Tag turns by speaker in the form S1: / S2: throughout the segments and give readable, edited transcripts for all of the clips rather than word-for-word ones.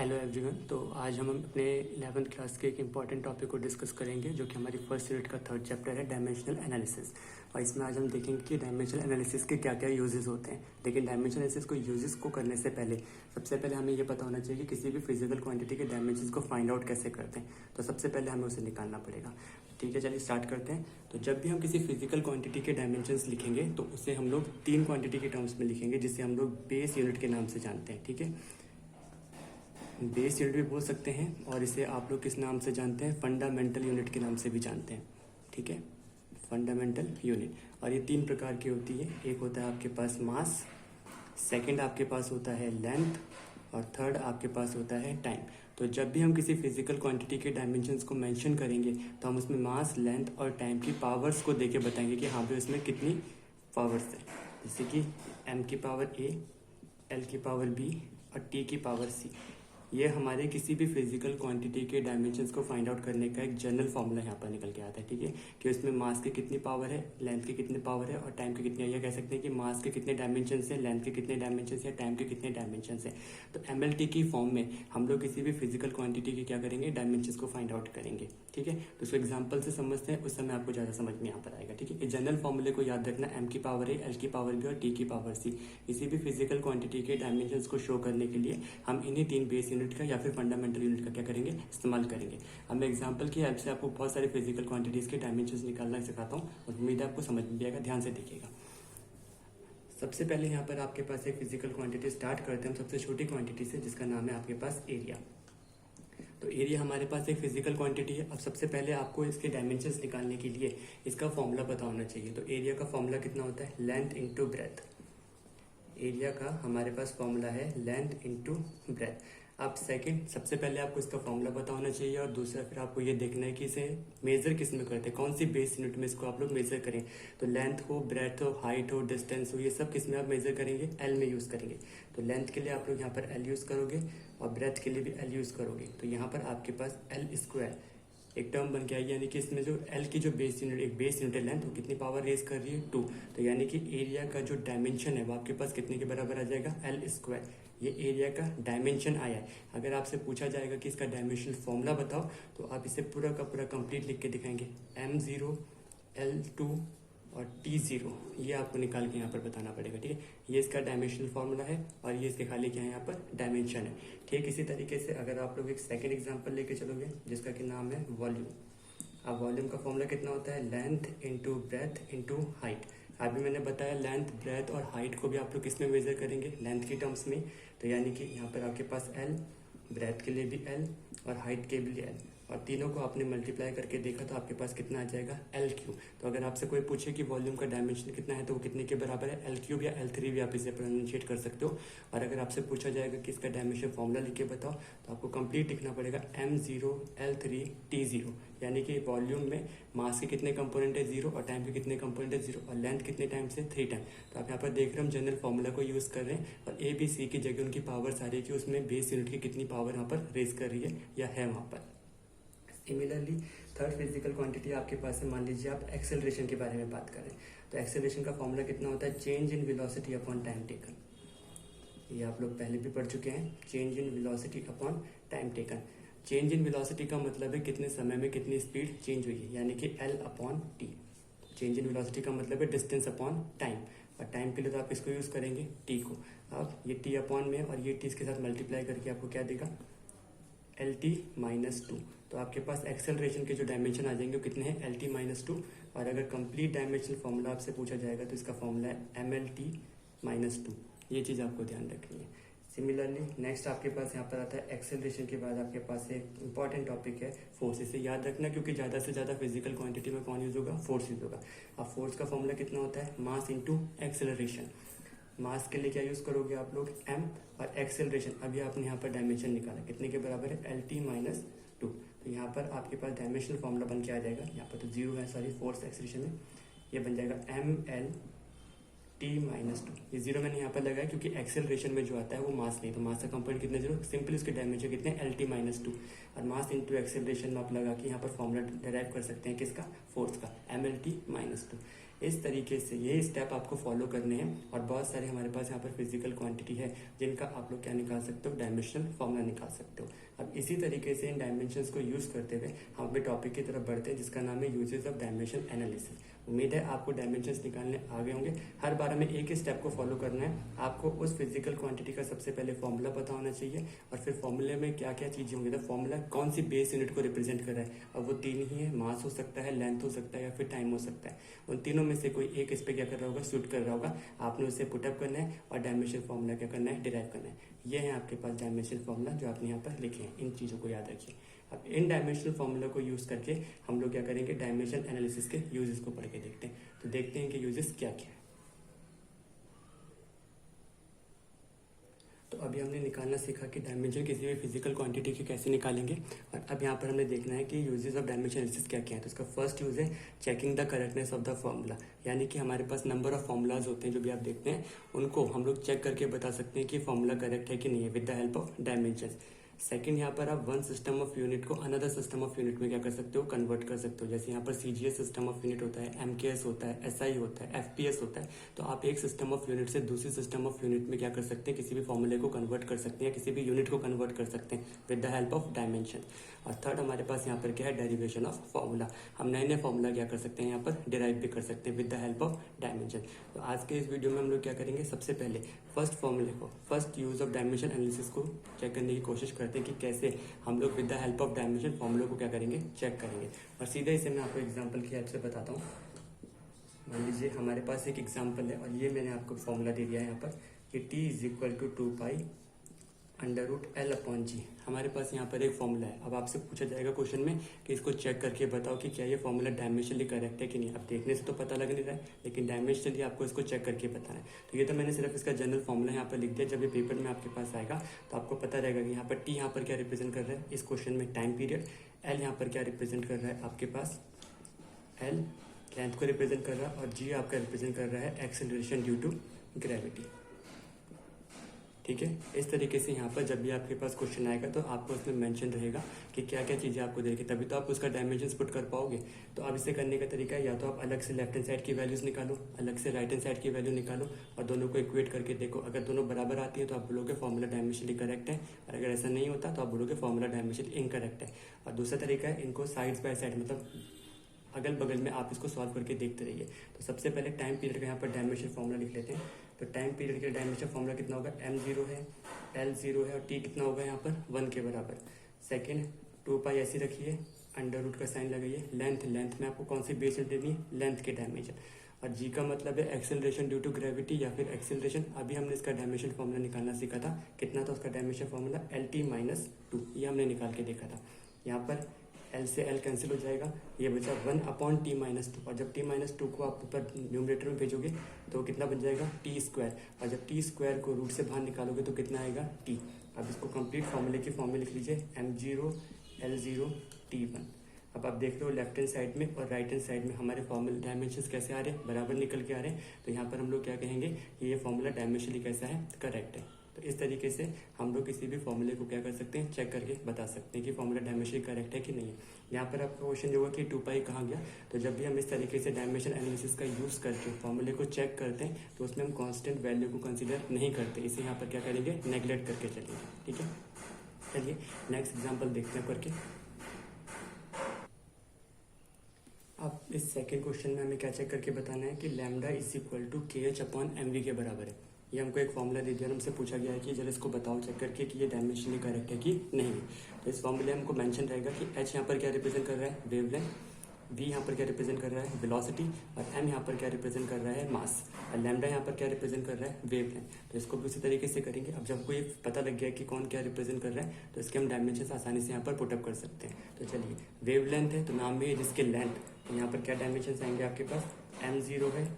S1: Hello everyone. तो आज हम अपने 11th क्लास के एक इम्पॉर्टेंट टॉपिक को डिस्कस करेंगे जो कि हमारी फर्स्ट यूनिट का थर्ड चैप्टर है, डायमेंशनल एनालिसिस। और इसमें आज हम देखेंगे कि डायमेंशनल एनालिसिस के क्या क्या यूजेस होते हैं। लेकिन डायमेंशनल एनालिसिस को यूजेस को करने से पहले सबसे पहले हमें ये पता होना चाहिए कि किसी भी फिजिकल क्वांटिटी के डायमेंशंस को फाइंड आउट कैसे करते हैं। तो सबसे पहले हमें उसे निकालना पड़ेगा। ठीक है, चलिए स्टार्ट करते हैं। तो जब भी हम किसी फिजिकल क्वांटिटी के डायमेंशंस लिखेंगे तो उसे हम लोग 3 क्वांटिटी के टर्म्स में लिखेंगे, जिसे हम लोग बेस यूनिट के नाम से जानते हैं। ठीक है, बेस यूनिट भी बोल सकते हैं और इसे आप लोग किस नाम से जानते हैं, फंडामेंटल यूनिट के नाम से भी जानते हैं। ठीक है, फंडामेंटल यूनिट। और ये 3 प्रकार की होती है। एक होता है आपके पास मास, सेकंड आपके पास होता है लेंथ, और थर्ड आपके पास होता है टाइम। तो जब भी हम किसी फिजिकल क्वांटिटी के डायमेंशंस को मेंशन करेंगे तो हम उसमें मास, लेंथ और टाइम की पावर्स को देके बताएंगे कि हाँ भाई उसमें कितनी पावर्स है। जैसे कि m की पावर a, l की पावर b और t की पावर c। ये हमारे किसी भी फिजिकल क्वांटिटी के डायमेंशंस को फाइंड आउट करने का एक जनरल फॉर्मूला यहाँ पर निकल के आता है। ठीक है, कि उसमें मास की कितनी पावर है, लेंथ की कितनी पावर है और टाइम की कितनी है। ये कह सकते हैं कि मास के कितने डायमेंशंस है, लेंथ के कितने डायमेंशंस है, टाइम के कितने डायमेंशंस है। तो MLT की फॉर्म में हम लोग किसी भी फिजिकल क्वांटिटी के क्या करेंगे, डायमेंशंस को फाइंड आउट करेंगे। ठीक है, तो उसको एग्जाम्पल से समझते हैं, उस समय आपको ज़्यादा समझ में यहाँ पर आएगा। ठीक है, इस जनरल फॉर्मूले को याद रखना, m की पावर a, l की पावर b और t की पावर c। किसी भी फिजिकल क्वांटिटी के डायमेंशंस को शो करने के लिए हम इन्हीं 3 बेस यूनिट का या फिर फंडामेंटल यूनिट का क्या करेंगे, इस्तेमाल करेंगे। अब मैं एग्जांपल की हेल्प से आपको बहुत सारे फिजिकल क्वांटिटीज के डायमेंशंस निकालना सिखाता हूँ और उम्मीद है आपको समझ में भी आएगा। ध्यान से देखिएगा। सबसे पहले यहाँ पर आपके पास एक फिजिकल क्वांटिटी स्टार्ट करते हैं हम सबसे छोटी क्वांटिटी से, जिसका नाम है आपके पास एरिया। तो एरिया हमारे पास एक फिजिकल क्वांटिटी है। अब सबसे पहले आपको इसके डायमेंशंस निकालने के लिए इसका फॉर्मूला पता होना चाहिए। तो एरिया का फॉर्मूला कितना होता है, लेंथ इंटू ब्रेथ। एरिया का हमारे पास फॉर्मूला है लेंथ इंटू ब्रेथ। अब सेकंड, सबसे पहले आपको इसका फॉर्मूला पता होना चाहिए और दूसरा फिर आपको ये देखना है कि इसे मेजर किस में करते हैं, कौन सी बेस यूनिट में इसको आप लोग मेजर करें। तो लेंथ हो, ब्रेथ हो, हाइट हो, डिस्टेंस हो, ये सब किस में आप मेजर करेंगे, एल में यूज करेंगे। तो लेंथ के लिए आप लोग यहाँ पर एल यूज करोगे और ब्रेथ के लिए भी एल यूज करोगे। तो यहाँ पर आपके पास एल स्क्वायर एक टर्म बन के आई, यानी कि इसमें जो एल की जो बेस यूनिट, एक बेस यूनिट है लेंथ, वो कितनी पावर रेज कर रही है, 2। तो यानी कि एरिया का जो डायमेंशन है वो आपके पास कितने के बराबर आ जाएगा, एल स्क्वायर। ये एरिया का डायमेंशन आया है। अगर आपसे पूछा जाएगा कि इसका डायमेंशनल फॉर्मूला बताओ तो आप इसे पूरा का पूरा कंप्लीट लिख के दिखाएंगे, m0, l2 और t0। ये आपको निकाल के यहाँ पर बताना पड़ेगा। ठीक है, ये इसका डायमेंशनल फॉर्मूला है और ये इसके खाली क्या है, यहाँ पर डायमेंशन है। ठीक, इसी तरीके से अगर आप लोग एक सेकंड एग्जांपल लेके चलोगे जिसका कि नाम है वॉल्यूम। अब वॉल्यूम का फॉर्मूला कितना होता है, length into breadth into height. अभी मैंने बताया लेंथ, ब्रेथ और हाइट को भी आप लोग किस में मेजर करेंगे, लेंथ की टर्म्स में। तो यानी कि यहाँ पर आपके पास एल, ब्रेथ के लिए भी एल और हाइट के लिए एल, और तीनों को आपने मल्टीप्लाई करके देखा तो आपके पास कितना आ जाएगा, L3। तो अगर आपसे कोई पूछे कि वॉल्यूम का डायमेंशन कितना है तो वो कितने के बराबर है, L3 या L3 भी आप इसे प्रोनाउंशिएट कर सकते हो। और अगर आपसे पूछा जाएगा कि इसका डायमेंशन फॉर्मूला लिख के बताओ तो आपको कंप्लीट लिखना पड़ेगा m0, l3, t0। यानी कि वॉल्यूम में मास के कितने कंपोनेंट है, 0, और टाइम के कितने कंपोनेंट है, 0, और लेंथ कितने टाइम से, 3 टाइम। तो आप यहाँ पर देख रहे हैं हम जनरल फॉर्मूला को यूज कर रहे हैं और ए बी सी की जगह उनकी पावर आ रही है कि उसमें बेस यूनिट की कितनी पावर यहाँ पर रेज कर रही है या है वहाँ पर। सिमिलरली थर्ड फिजिकल क्वांटिटी आपके पास है, मान लीजिए आप एक्सेलरेशन के बारे में बात करें तो एक्सेलरेशन का फॉर्मूला कितना होता है, change in velocity upon time taken. ये आप लोग पहले भी पढ़ चुके हैं, change in velocity upon time taken. Change in velocity का मतलब है कितने समय में कितनी स्पीड चेंज हुई है, यानी कि L upon T. Change in velocity का मतलब है डिस्टेंस अपॉन टाइम, और टाइम के लिए तो आप इसको यूज करेंगे टी को। अब ये टी अपॉन में और ये टी इसके साथ मल्टीप्लाई करके आपको क्या देगा, LT-2। तो आपके पास एक्सेलरेशन के जो डायमेंशन आ जाएंगे वो कितने हैं, LT-2। और अगर कंप्लीट डायमेंशनल फॉर्मूला आपसे पूछा जाएगा तो इसका फॉर्मूला है MLT-2। ये चीज़ आपको ध्यान रखनी है। सिमिलरली नेक्स्ट आपके पास यहाँ पर आता है एक्सेलरेशन के बाद आपके पास एक इंपॉर्टेंट टॉपिक है फोर्स। इसे याद रखना क्योंकि ज़्यादा से ज़्यादा फिजिकल क्वांटिटी में कौन यूज होगा, फोर्स यूज होगा। अब फोर्स का फॉर्मूला कितना होता है, मास इंटू एक्सेलरेशन। मास के लिए क्या यूज करोगे आप लोग, m, और एक्सेलरेशन अभी आपने यहाँ पर डायमेंशन निकाला कितने के बराबर है, LT-2। तो यहाँ पर आपके पास डायमेंशनल फॉर्मूला बन के आ जाएगा, यहाँ पर तो 0 है, सॉरी फोर्स एक्सेलरेशन में, ये बन जाएगा MLT-2। ये 0 मैंने यहाँ पर लगाया क्योंकि एक्सेलरेशन में जो आता है वो मास नहीं, तो मास का कंपोनेंट कितने 0, सिंपली उसके डायमेंशन कितने, LT-2। और मास इंटू एक्सेलरेशन में आप लगा के यहाँ पर फॉर्मूला डिराइव कर सकते हैं किसका, फोर्स का, MLT-2। इस तरीके से ये स्टेप आपको फॉलो करने हैं और बहुत सारे हमारे पास यहाँ पर फिजिकल क्वांटिटी है जिनका आप लोग क्या निकाल सकते हो, डायमेंशनल फॉर्मूला निकाल सकते हो। अब इसी तरीके से इन डायमेंशंस को यूज करते हुए हम अपने टॉपिक की तरफ बढ़ते हैं जिसका नाम है यूजेस ऑफ डायमेंशन एनालिसिस। उम्मीद है आपको डायमेंशंस निकालने आ गए होंगे। हर बार हमें एक ही स्टेप को फॉलो करना है। आपको उस फिजिकल क्वांटिटी का सबसे पहले फॉर्मूला पता होना चाहिए और फिर फॉर्मूले में क्या क्या चीजें होंगी। तो फॉर्मूला कौन सी बेस यूनिट को रिप्रेजेंट कर रहा है, अब वो तीन ही है, मास हो सकता है, लेंथ हो सकता है या फिर टाइम हो सकता है। उन तीनों में से कोई एक इस पे क्या कर रहा होगा, सूट कर रहा होगा। आपने उसे पुटअप करना है और डायमेंशन फॉर्मूला क्या करना है, डिराइव करना है। ये है आपके पास डायमेंशन फॉर्मूला जो आपने यहाँ पर लिखे हैं। इन चीजों को याद रखिए। अब इन डायमेंशनल फॉर्मूला को यूज करके हम लोग क्या करेंगे, डायमेंशन एनालिसिस के यूजेस को पढ़ के देखते हैं। तो देखते हैं कि यूजेस क्या क्या है। तो अभी हमने निकालना सीखा कि डायमेंशन किसी भी फिजिकल क्वांटिटी के कैसे निकालेंगे और अब यहाँ पर हमने देखना है कि यूजेस ऑफ डायमेंशन एनालिसिस क्या क्या है। तो इसका फर्स्ट यूज है checking the correctness of the formula, यानी कि हमारे पास नंबर ऑफ फॉर्मूलाज होते हैं जो भी आप देखते हैं उनको हम लोग चेक करके बता सकते हैं कि फॉर्मूला करेक्ट है कि नहीं है with the help of dimension. Second, यहाँ पर आप वन सिस्टम ऑफ यूनिट को अनदर सिस्टम ऑफ यूनिट में क्या कर सकते हो, कन्वर्ट कर सकते हो। जैसे यहाँ पर सीजीएस सिस्टम ऑफ यूनिट होता है, एमकेएस होता है, एसआई होता है, एफपीएस होता है। तो आप एक सिस्टम ऑफ यूनिट से दूसरी सिस्टम ऑफ यूनिट में क्या कर सकते हैं, किसी भी फॉर्मूले को कन्वर्ट कर सकते हैं या किसी भी यूनिट को कन्वर्ट कर सकते हैं with the help of dimension. और थर्ड हमारे पास यहाँ पर क्या है, डेरिवेशन ऑफ फॉर्मूला। हम नए नए फॉर्मूला क्या कर सकते हैं, यहाँ पर डिराइव भी कर सकते हैं with the help of dimension. तो आज के इस वीडियो में हम लोग क्या करेंगे, सबसे पहले फर्स्ट फॉर्मूले को, first use of dimension analysis को चेक करने की कोशिश करते हैं कि कैसे हम लोग with the help of dimension फॉर्मूले को क्या करेंगे, चेक करेंगे। और सीधे इसे मैं आपको एग्जांपल की हेल्प से बताता हूँ। मान लीजिए हमारे पास एक एग्जांपल है और ये मैंने आपको फॉर्मूला दे दिया है यहाँ पर कि t is equal to 2 π√L/g। हमारे पास यहाँ पर एक फॉर्मूला है। अब आपसे पूछा जाएगा क्वेश्चन में कि इसको चेक करके बताओ कि क्या ये फॉर्मूला डायमेंशनली करेक्ट है कि नहीं। अब देखने से तो पता लग नहीं रहा है, लेकिन डायमेंशनली आपको इसको चेक करके बताना है। तो ये तो मैंने सिर्फ इसका जनरल फॉर्मूला यहाँ पर लिख दिया। जब ये पेपर में आपके पास आएगा तो आपको पता रहेगा कि यहाँ पर टी यहाँ पर क्या रिप्रेजेंट कर रहा है इस क्वेश्चन में, टाइम पीरियड। एल यहाँ पर क्या रिप्रेजेंट कर रहा है आपके पास, एल लेंथ को रिप्रेजेंट कर रहा है, और जी आपका रिप्रेजेंट कर रहा है एक्सेलरेशन ड्यू टू ग्रेविटी। ठीक है, इस तरीके से यहाँ पर जब भी आपके पास क्वेश्चन आएगा तो आपको उसमें मेंशन रहेगा कि क्या क्या चीज़ें आपको देगी, तभी तो आप उसका डायमेंशंस पुट कर पाओगे। तो अब इसे करने का तरीका है, या तो आप अलग से लेफ्ट हैंड साइड की वैल्यूज निकालो, अलग से राइट हैंड साइड की वैल्यू निकालो और दोनों को इक्वेट करके देखो। अगर दोनों बराबर आती है तो आप बोलोगे फॉर्मूला डायमेंशनली करेक्ट है, और अगर ऐसा नहीं होता तो आप बोलोगे फॉर्मूला डायमेंशनली इनकरेक्ट है। और दूसरा तरीका है, इनको साइड बाय साइड मतलब अगल बगल में आप इसको सॉल्व करके देखते रहिए। तो सबसे पहले टाइम पीरियड का यहाँ पर डायमेंशन फॉर्मूला लिख लेते हैं। तो टाइम पीरियड के डायमेंशन फॉर्मूला कितना होगा, m0 है, l0 है और t कितना होगा यहाँ पर 1 के बराबर। सेकेंड 2 π ऐसी रखिए, अंडर रूट का साइन लगाइए। लेंथ, लेंथ में आपको कौन सी बेस लेनी है, लेंथ के डायमेंशन। और जी का मतलब है एक्सेलरेशन ड्यू टू ग्रेविटी या फिर एक्सेलरेशन। अभी हमने इसका डायमेंशन फॉर्मूला निकालना सीखा था, कितना था उसका डायमेंशन फॉर्मूला, LT-2। ये हमने निकाल के देखा था। यहाँ पर L से L कैंसिल हो जाएगा, ये बचा 1/t-2। और जब t-2 को आप ऊपर न्यूमरेटर में भेजोगे तो कितना बन जाएगा, t²। और जब t² को रूट से बाहर निकालोगे तो कितना आएगा, t। अब इसको कंप्लीट फॉर्मूले की फॉर्म में लिख लीजिए, m0 l0 t1। अब आप देख रहे हो लेफ्ट हैंड साइड में और राइट हैंड साइड में हमारे फॉर्मूला डायमेंशंस कैसे आ रहे हैं, बराबर निकल के आ रहे हैं। तो यहाँ पर हम लोग क्या कहेंगे कि ये फॉर्मूला डायमेंशनली कैसा है, करेक्ट है। तो इस तरीके से हम लोग किसी भी फॉर्मूले को क्या कर सकते हैं, चेक करके बता सकते हैं कि फॉर्मूला डायमेंशनली करेक्ट है कि नहीं है। यहाँ पर आपका क्वेश्चन जो होगा कि 2 π कहाँ गया, तो जब भी हम इस तरीके से डायमेंशन एनालिसिस का यूज करके फॉर्मूले को चेक करते हैं तो उसमें हम कांस्टेंट वैल्यू को कंसीडर नहीं करते, इसे यहाँ पर क्या करेंगे, नेग्लेक्ट करके चलेंगे। ठीक है, चलिए नेक्स्ट एग्जाम्पल देखते हैं करके। अब इस सेकेंड क्वेश्चन में हमें क्या चेक करके बताना है कि lambda is equal to KH/mv के बराबर है। ये हमको एक फॉर्मूला दे दिया, हमसे पूछा गया है कि जरा इसको बताओ चेक करके कि ये डायमेंशनली करेक्ट है कि नहीं है। तो इस फॉर्मूले में हमको मेंशन रहेगा कि h यहाँ पर क्या रिप्रेजेंट कर रहा है, वेवलेंथ, v यहाँ पर क्या रिप्रेजेंट कर रहा है, वेलोसिटी, और m यहाँ पर क्या रिप्रेजेंट कर रहा है, मास, और लैम्डा यहाँ पर क्या रिप्रेजेंट कर रहा है, वेवलेंथ। तो इसको भी उसी तरीके से करेंगे। अब जब हमको ये पता लग गया कि कौन क्या रिप्रेजेंट कर रहा है तो इसके हम डायमेंशन आसानी से यहाँ पर पुटअप कर सकते हैं। तो चलिए, वेवलेंथ है तो नाम में है जिसके लेंथ, तो यहाँ पर क्या डायमेंशन आएंगे आपके पास, m0 है,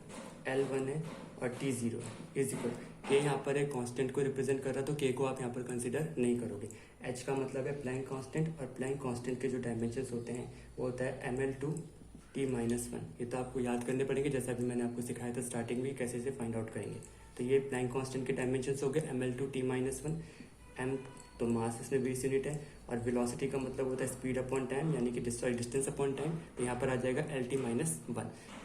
S1: l1 है और t0 है, इज इक्वल के यहाँ पर एक कांस्टेंट को रिप्रेजेंट कर रहा है तो के को आप यहाँ पर कंसीडर नहीं करोगे। h का मतलब है प्लैंक कांस्टेंट, और प्लैंक कांस्टेंट के जो डायमेंशंस होते हैं वो होता है ml/t-1। ये तो आपको याद करने पड़ेंगे, जैसा अभी मैंने आपको सिखाया था स्टार्टिंग में, कैसे से फाइंड आउट करेंगे। तो ये प्लैंक कांस्टेंट के डायमेंशंस हो गए ml/t-1, m तो मास इसमें 20 यूनिट है और वेलोसिटी का मतलब होता है स्पीड अपॉन टाइम यानी कि डिस्टेंस अपॉन टाइम। तो यहाँ पर आ जाएगा LT-1।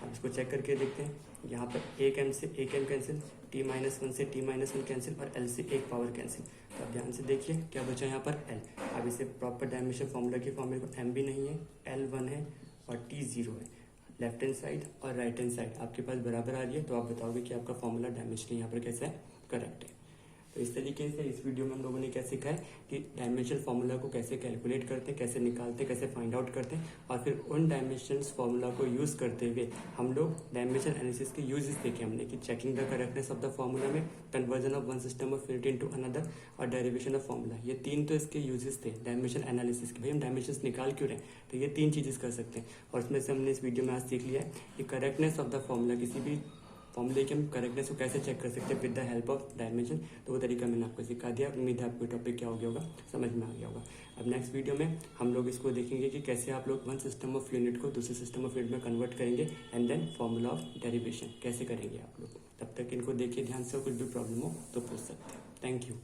S1: अब इसको चेक करके देखते हैं। यहाँ पर एक m से एक m कैंसिल, T-1 से T-1 कैंसिल और L से एक पावर कैंसिल। तो अब ध्यान से देखिए क्या बचा यहाँ पर L। अब इसे प्रॉपर डायमेंशन फॉर्मूला की फॉर्मूले को m भी नहीं है, L1 है और T0 है। लेफ्ट हैंड साइड और राइट हैंड साइड आपके पास बराबर आ रही है, तो आप बताओगे कि आपका फॉर्मूला डायमेंशन यहाँ पर कैसा है, करेक्ट है। तो इस तरीके से इस वीडियो में हम लोगों ने क्या सीखा है कि डायमेंशन फॉर्मूला को कैसे कैलकुलेट करते हैं, कैसे निकालते हैं, कैसे फाइंड आउट करते हैं और फिर उन डायमेंशन फॉर्मूला को यूज़ करते हुए हम लोग डायमेंशन एनालिसिस के यूजेस देखे हमने कि checking the correctness of the formula में, conversion of one system of unit into another और डेरिवेशन ऑफ फॉर्मूला। ये 3 तो इसके यूजेस थे डायमेंशन एनालिसिस के। भाई हम डायमेंशन निकाल क्यों रहे, तो ये 3 चीज़ें कर सकते हैं और उसमें से हमने इस वीडियो में आज सीख लिया है कि करेक्टनेस ऑफ द फॉर्मूला, किसी भी फॉर्मूले की हम करेक्टनेस को कैसे चेक कर सकते हैं with the help of dimension. तो वो तरीका मैंने आपको सिखा दिया। उम्मीद है आपको टॉपिक क्या हो गया होगा, समझ में आ गया होगा। अब नेक्स्ट वीडियो में हम लोग इसको देखेंगे कि कैसे आप लोग वन सिस्टम ऑफ यूनिट को दूसरे सिस्टम ऑफ यूनिट में कन्वर्ट करेंगे and then formula of derivation कैसे करेंगे आप लोग। तब तक इनको देखिए ध्यान से, कुछ भी प्रॉब्लम हो तो पूछ सकते हैं। Thank you.